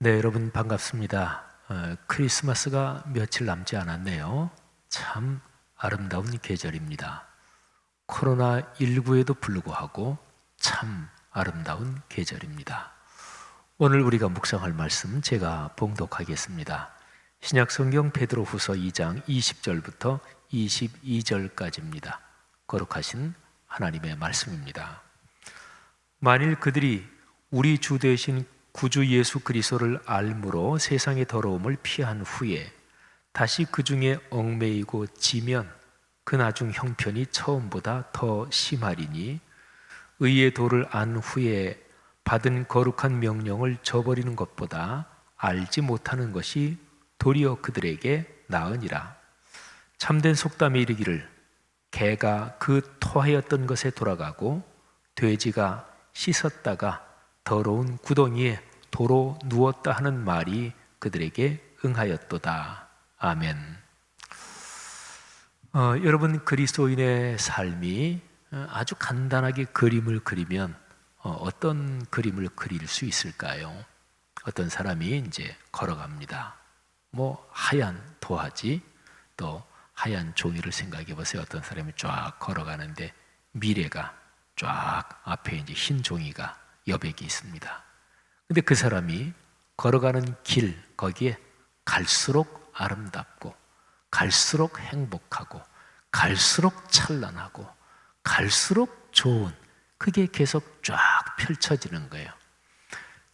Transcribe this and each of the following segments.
네, 여러분 반갑습니다. 크리스마스가 며칠 남지 않았네요. 참 아름다운 계절입니다. 코로나19에도 불구하고 참 아름다운 계절입니다. 오늘 우리가 묵상할 말씀 제가 봉독하겠습니다. 신약성경 베드로후서 2장 20절부터 22절까지입니다. 거룩하신 하나님의 말씀입니다. 만일 그들이 우리 주 되신 구주 예수 그리스도를 알므로 세상의 더러움을 피한 후에 다시 그 중에 얽매이고 지면 그 나중 형편이 처음보다 더 심하리니 의의 도를 안 후에 받은 거룩한 명령을 저버리는 것보다 알지 못하는 것이 도리어 그들에게 나으니라. 참된 속담에 이르기를 개가 그 토하였던 것에 돌아가고 돼지가 씻었다가 더러운 구덩이에 도로 누웠다 하는 말이 그들에게 응하였도다. 아멘. 여러분, 그리스도인의 삶이 아주 간단하게 그림을 그리면 어떤 그림을 그릴 수 있을까요? 어떤 사람이 이제 걸어갑니다. 하얀 도화지, 또 하얀 종이를 생각해 보세요. 어떤 사람이 쫙 걸어가는데 미래가 쫙 앞에 이제 흰 종이가 여백이 있습니다. 근데 그 사람이 걸어가는 길, 거기에 갈수록 아름답고 갈수록 행복하고 갈수록 찬란하고 갈수록 좋은, 그게 계속 쫙 펼쳐지는 거예요.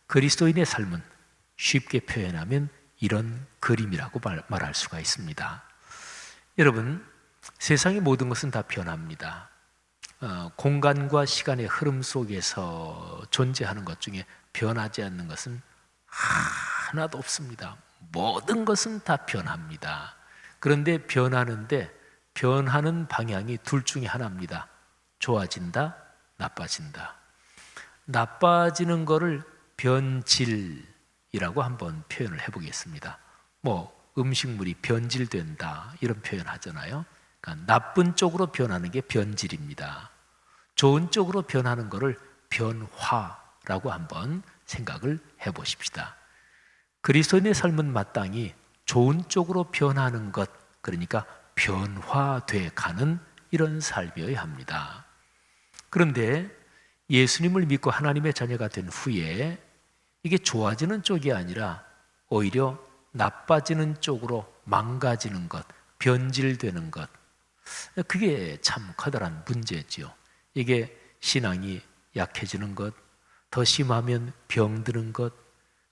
그리스도인의 삶은 쉽게 표현하면 이런 그림이라고 말할 수가 있습니다. 여러분, 세상의 모든 것은 다 변합니다. 공간과 시간의 흐름 속에서 존재하는 것 중에 변하지 않는 것은 하나도 없습니다. 모든 것은 다 변합니다. 그런데 변하는데 변하는 방향이 둘 중에 하나입니다. 좋아진다, 나빠진다. 나빠지는 거를 변질이라고 한번 표현을 해보겠습니다. 음식물이 변질된다 이런 표현 하잖아요. 그러니까 나쁜 쪽으로 변하는 게 변질입니다. 좋은 쪽으로 변하는 것을 변화라고 한번 생각을 해보십시다. 그리스도인의 삶은 마땅히 좋은 쪽으로 변하는 것, 그러니까 변화돼 가는 이런 삶이어야 합니다. 그런데 예수님을 믿고 하나님의 자녀가 된 후에 이게 좋아지는 쪽이 아니라 오히려 나빠지는 쪽으로 망가지는 것, 변질되는 것, 그게 참 커다란 문제지요. 이게 신앙이 약해지는 것, 더 심하면 병드는 것,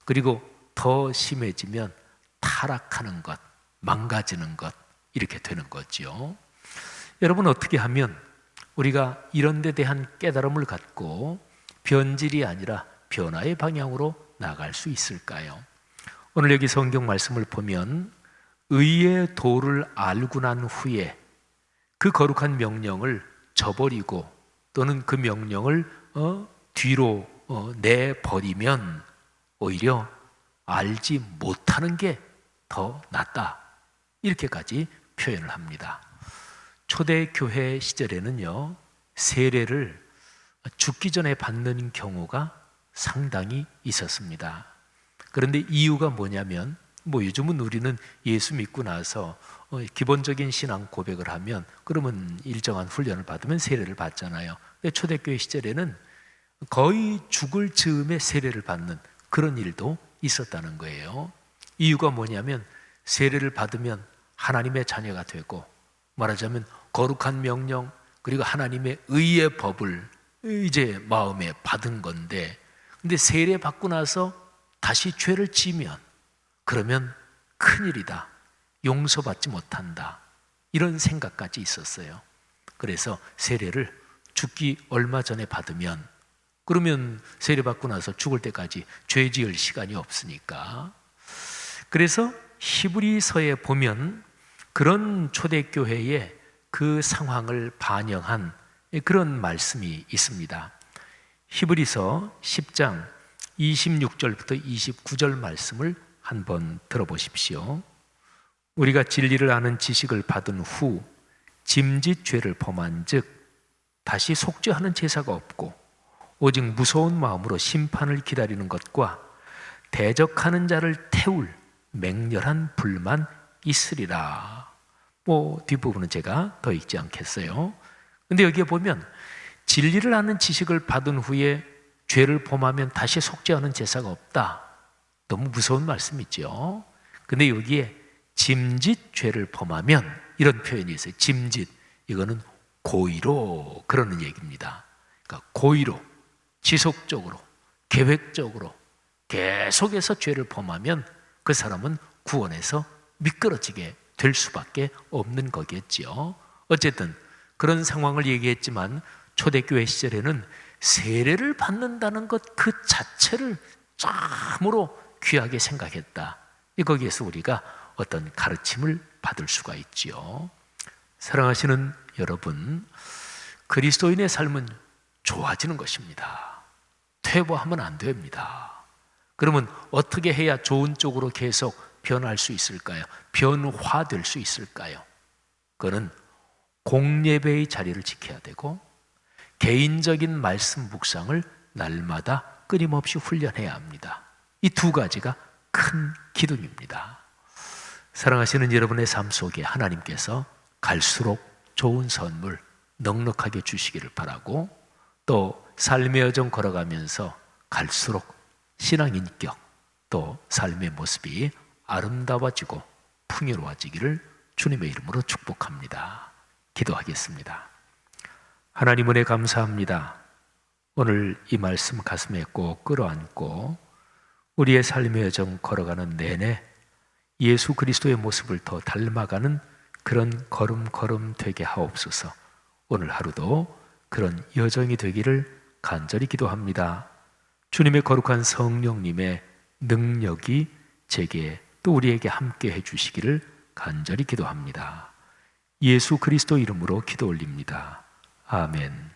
그리고 더 심해지면 타락하는 것, 망가지는 것, 이렇게 되는 거죠. 여러분, 어떻게 하면 우리가 이런 데 대한 깨달음을 갖고 변질이 아니라 변화의 방향으로 나갈 수 있을까요? 오늘 여기 성경 말씀을 보면 의의 도를 알고 난 후에 그 거룩한 명령을 저버리고 또는 그 명령을 뒤로 내버리면 오히려 알지 못하는 게 더 낫다, 이렇게까지 표현을 합니다. 초대교회 시절에는요, 세례를 죽기 전에 받는 경우가 상당히 있었습니다. 그런데 이유가 뭐냐면, 요즘은 우리는 예수 믿고 나서 기본적인 신앙 고백을 하면 그러면 일정한 훈련을 받으면 세례를 받잖아요. 근데 초대교회 시절에는 거의 죽을 즈음에 세례를 받는 그런 일도 있었다는 거예요. 이유가 뭐냐면 세례를 받으면 하나님의 자녀가 되고, 말하자면 거룩한 명령 그리고 하나님의 의의 법을 이제 마음에 받은 건데, 근데 세례 받고 나서 다시 죄를 지면 그러면 큰일이다, 용서받지 못한다, 이런 생각까지 있었어요. 그래서 세례를 죽기 얼마 전에 받으면, 그러면 세례 받고 나서 죽을 때까지 죄 지을 시간이 없으니까. 그래서 히브리서에 보면 그런 초대교회의 그 상황을 반영한 그런 말씀이 있습니다. 히브리서 10장 26절부터 29절 말씀을 한번 들어보십시오. 우리가 진리를 아는 지식을 받은 후 짐짓 죄를 범한 즉 다시 속죄하는 제사가 없고 오직 무서운 마음으로 심판을 기다리는 것과 대적하는 자를 태울 맹렬한 불만 있으리라. 뒷부분은 제가 더 읽지 않겠어요. 근데 여기에 보면 진리를 아는 지식을 받은 후에 죄를 범하면 다시 속지 않은 제사가 없다. 너무 무서운 말씀이죠. 근데 여기에 짐짓 죄를 범하면 이런 표현이 있어요. 짐짓, 이거는 고의로 그러는 얘기입니다. 그러니까 고의로, 지속적으로, 계획적으로 계속해서 죄를 범하면 그 사람은 구원에서 미끄러지게 될 수밖에 없는 거겠지요. 어쨌든 그런 상황을 얘기했지만 초대교회 시절에는 세례를 받는다는 것 그 자체를 참으로 귀하게 생각했다. 거기에서 우리가 어떤 가르침을 받을 수가 있지요. 사랑하시는 여러분, 그리스도인의 삶은 좋아지는 것입니다. 퇴보하면 안 됩니다. 그러면 어떻게 해야 좋은 쪽으로 계속 변할 수 있을까요? 변화될 수 있을까요? 그거는 공예배의 자리를 지켜야 되고 개인적인 말씀 묵상을 날마다 끊임없이 훈련해야 합니다. 이 두 가지가 큰 기둥입니다. 사랑하시는 여러분의 삶 속에 하나님께서 갈수록 좋은 선물 넉넉하게 주시기를 바라고, 또 삶의 여정 걸어가면서 갈수록 신앙 인격 또 삶의 모습이 아름다워지고 풍요로워지기를 주님의 이름으로 축복합니다. 기도하겠습니다. 하나님 은혜 감사합니다. 오늘 이 말씀 가슴에 꼭 끌어안고 우리의 삶의 여정 걸어가는 내내 예수 그리스도의 모습을 더 닮아가는 그런 걸음걸음 되게 하옵소서. 오늘 하루도 그런 여정이 되기를 간절히 기도합니다. 주님의 거룩한 성령님의 능력이 제게 또 우리에게 함께 해주시기를 간절히 기도합니다. 예수 그리스도 이름으로 기도 올립니다. 아멘.